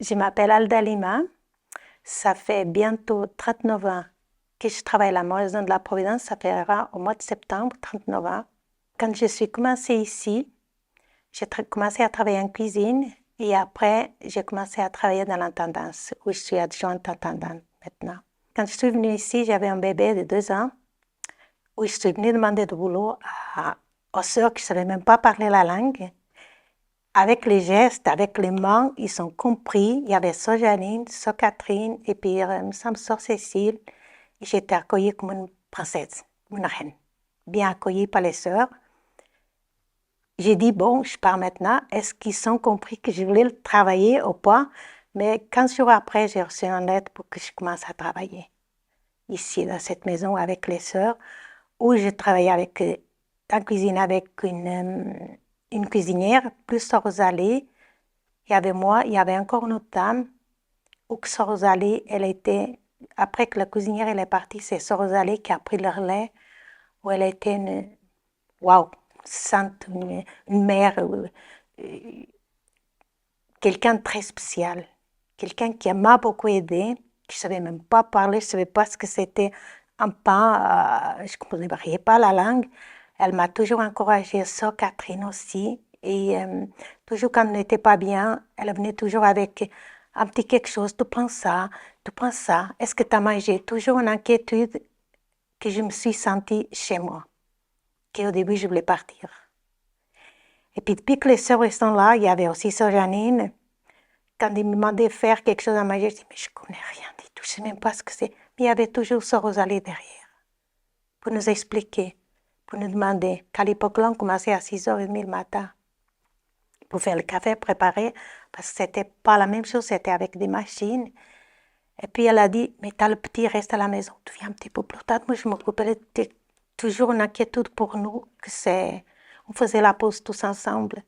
Je m'appelle Alda Lima. Ça fait bientôt 39 ans que je travaille à la Maison de la Providence. Ça fera au mois de septembre, 39 ans. Quand je suis commencée ici, j'ai commencé à travailler en cuisine et après, j'ai commencé à travailler dans l'intendance, où je suis adjointe intendante maintenant. Quand je suis venue ici, j'avais un bébé de 2 ans, où je suis venue demander du boulot aux sœurs qui ne savaient même pas parler la langue. Avec les gestes, avec les mains, ils ont compris. Il y avait Sœur Janine, Sœur Catherine et puis il me semble Sœur Cécile. J'étais accueillie comme une princesse, une reine, bien accueillie par les sœurs. J'ai dit, bon, je pars maintenant. Est-ce qu'ils ont compris que je voulais travailler ou pas? Mais 15 jours après, j'ai reçu une lettre pour que je commence à travailler ici, dans cette maison, avec les sœurs, où je travaillais en cuisine avec une cuisinière, plus Sœur Rosalie. Il y avait moi, il y avait encore une autre dame, où Sœur Rosalie, elle était, après que la cuisinière elle est partie, c'est Sœur Rosalie qui a pris le relais, où elle était waouh, sainte, une mère, quelqu'un de très spécial, quelqu'un qui m'a beaucoup aidé, qui ne savait même pas parler, je ne savais pas ce que c'était un pain, je ne comprenais pas la langue. Elle m'a toujours encouragée, Sœur Catherine aussi. Et toujours quand on n'était pas bien, elle venait toujours avec un petit quelque chose. Tu prends ça, est-ce que tu as mangé? Toujours une inquiétude que je me suis sentie chez moi, qu'au début je voulais partir. Et puis depuis que les sœurs sont là, il y avait aussi Sœur Janine. Quand ils me demandaient de faire quelque chose à manger, je dis, mais je ne connais rien du tout, je ne sais même pas ce que c'est. Mais il y avait toujours Sœur Rosalie derrière, pour nous expliquer, pour nous demander. Qu'à l'époque-là, on commençait à 6h30 le matin pour faire le café préparé, parce que ce n'était pas la même chose, c'était avec des machines. Et puis elle a dit, mais t'as le petit, reste à la maison, tu viens un petit peu plus tard. Moi, je m'occupais toujours une inquiétude pour nous, on faisait la pause tous ensemble.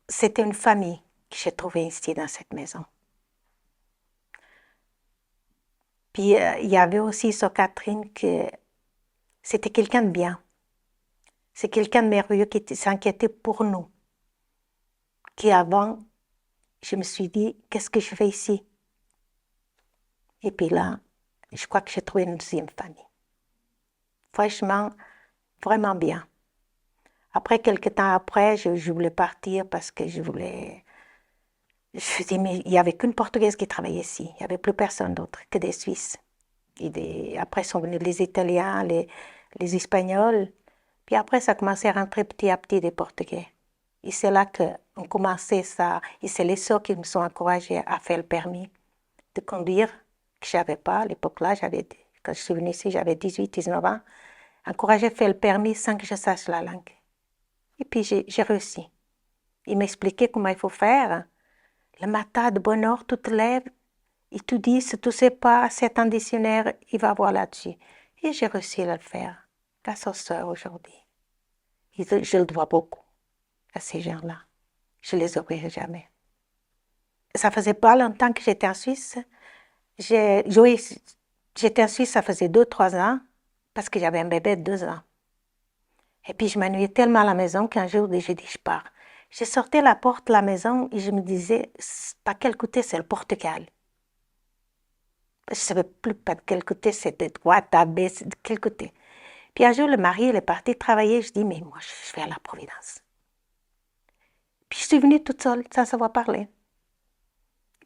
C'était une famille que j'ai trouvée ici dans cette maison. Puis il y avait aussi Sœur Catherine, que c'était quelqu'un de bien. C'est quelqu'un de merveilleux qui s'inquiétait pour nous. Qui avant, je me suis dit, qu'est-ce que je fais ici? Et puis là, je crois que j'ai trouvé une deuxième famille. Franchement, vraiment bien. Après, quelques temps après, je voulais partir parce que je dis, mais il n'y avait qu'une Portugaise qui travaillait ici. Il n'y avait plus personne d'autre que des Suisses. Après sont venus les Italiens, les Espagnols. Puis après, ça a commencé à rentrer petit à petit des Portugais. Et c'est là qu'on commençait ça. Et c'est les sœurs qui me sont encouragées à faire le permis de conduire, que je n'avais pas. À l'époque-là, quand je suis venue ici, j'avais 18, 19 ans. Encouragée à faire le permis sans que je sache la langue. Et puis j'ai réussi. Il m'expliquait comment il faut faire. Le matin, de bonne heure, tu te lèves, et tu dis, si tu ne sais pas, c'est un dictionnaire, il va voir là-dessus. Et j'ai réussi à le faire, grâce aux sœurs aujourd'hui. Et je le dois beaucoup à ces gens-là. Je ne les oublierai jamais. Ça faisait pas longtemps que j'étais en Suisse. J'étais en Suisse, ça faisait 2-3 ans, parce que j'avais un bébé de 2 ans. Et puis je m'ennuyais tellement à la maison qu'un jour, j'ai dit, je pars. Je sortais la porte de la maison et je me disais, par quel côté c'est le Portugal? Je ne savais plus pas de quel côté c'était, droite, à baisse, de quel côté. Puis un jour, le mari, il est parti travailler. Je dis, mais moi, je vais à la Providence. Puis je suis venue toute seule, sans savoir parler.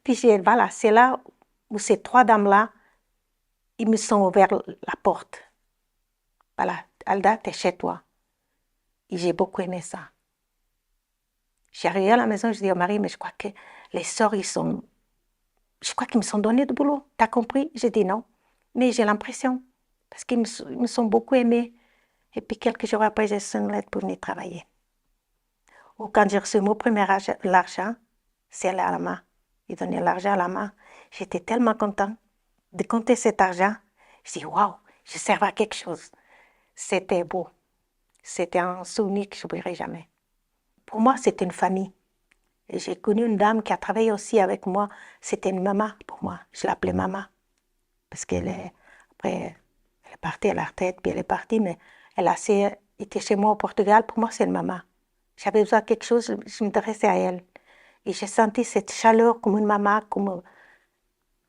Puis j'ai dit, voilà, c'est là où ces 3 dames-là, ils me sont ouvert la porte. Voilà, Alda, t'es chez toi. Et j'ai beaucoup aimé ça. J'ai arrivé à la maison, je dis au mari, mais je crois que les sœurs, je crois qu'ils me sont donné du boulot. T'as compris? J'ai dit non. Mais j'ai l'impression, parce qu'ils me sont beaucoup aimés. Et puis quelques jours après, j'ai reçu une lettre pour venir travailler. Ou quand j'ai reçu mon premier l'argent, c'est à la main. Ils donnaient l'argent à la main. J'étais tellement contente de compter cet argent. Je dis, waouh, je servais à quelque chose. C'était beau. C'était un souvenir que je n'oublierai jamais. Pour moi, c'était une famille. Et j'ai connu une dame qui a travaillé aussi avec moi. C'était une maman pour moi. Je l'appelais maman. Parce après, elle est partie à la retraite, puis elle est partie, mais elle a été chez moi au Portugal. Pour moi, c'est une maman. J'avais besoin de quelque chose, je m'intéressais à elle. Et j'ai senti cette chaleur comme une maman, comme...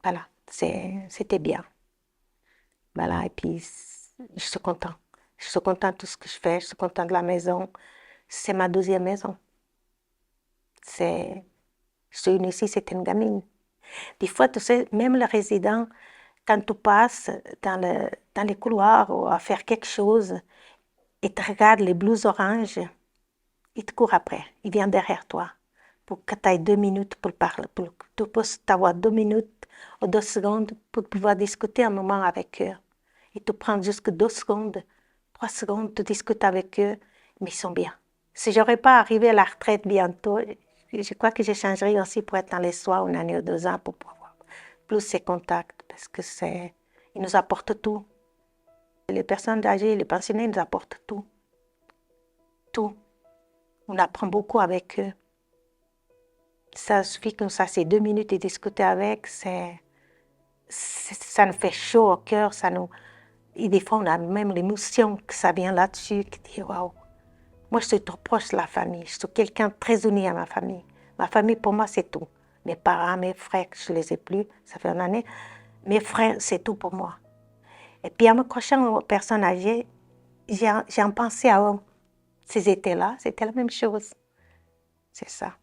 Voilà, c'était bien. Voilà, et puis je suis contente. Je suis contente de tout ce que je fais, je suis contente de la maison. C'est ma deuxième maison. Je suis venue ici, c'était une gamine. Des fois, tu sais, même les résidents, quand tu passes dans les couloirs ou à faire quelque chose, ils te regardent les blouses oranges, ils te courent après, ils viennent derrière toi pour que tu aies 2 minutes pour parler, pour que tu puisses avoir 2 minutes ou 2 secondes pour pouvoir discuter un moment avec eux. Ils te prennent jusque 2 secondes, 3 secondes, tu discutes avec eux, mais ils sont bien. Si j'aurais pas arrivé à la retraite bientôt, je crois que je changerais aussi pour être dans les soins une année ou 2 ans pour pouvoir plus ces contacts parce que ils nous apportent tout. Les personnes âgées, les pensionnés nous apportent tout. Tout. On apprend beaucoup avec eux. Ça suffit comme ça, c'est 2 minutes de discuter avec, ça nous fait chaud au cœur, et des fois on a même l'émotion que ça vient là-dessus, qui dit waouh. Moi je suis trop proche de la famille, je suis quelqu'un de très uni à ma famille. Ma famille pour moi c'est tout. Mes parents, mes frères, je ne les ai plus, ça fait une année. Mes frères, c'est tout pour moi. Et puis en me crochant aux personnes âgées, j'ai pensé à eux. Ces étés-là, c'était la même chose. C'est ça.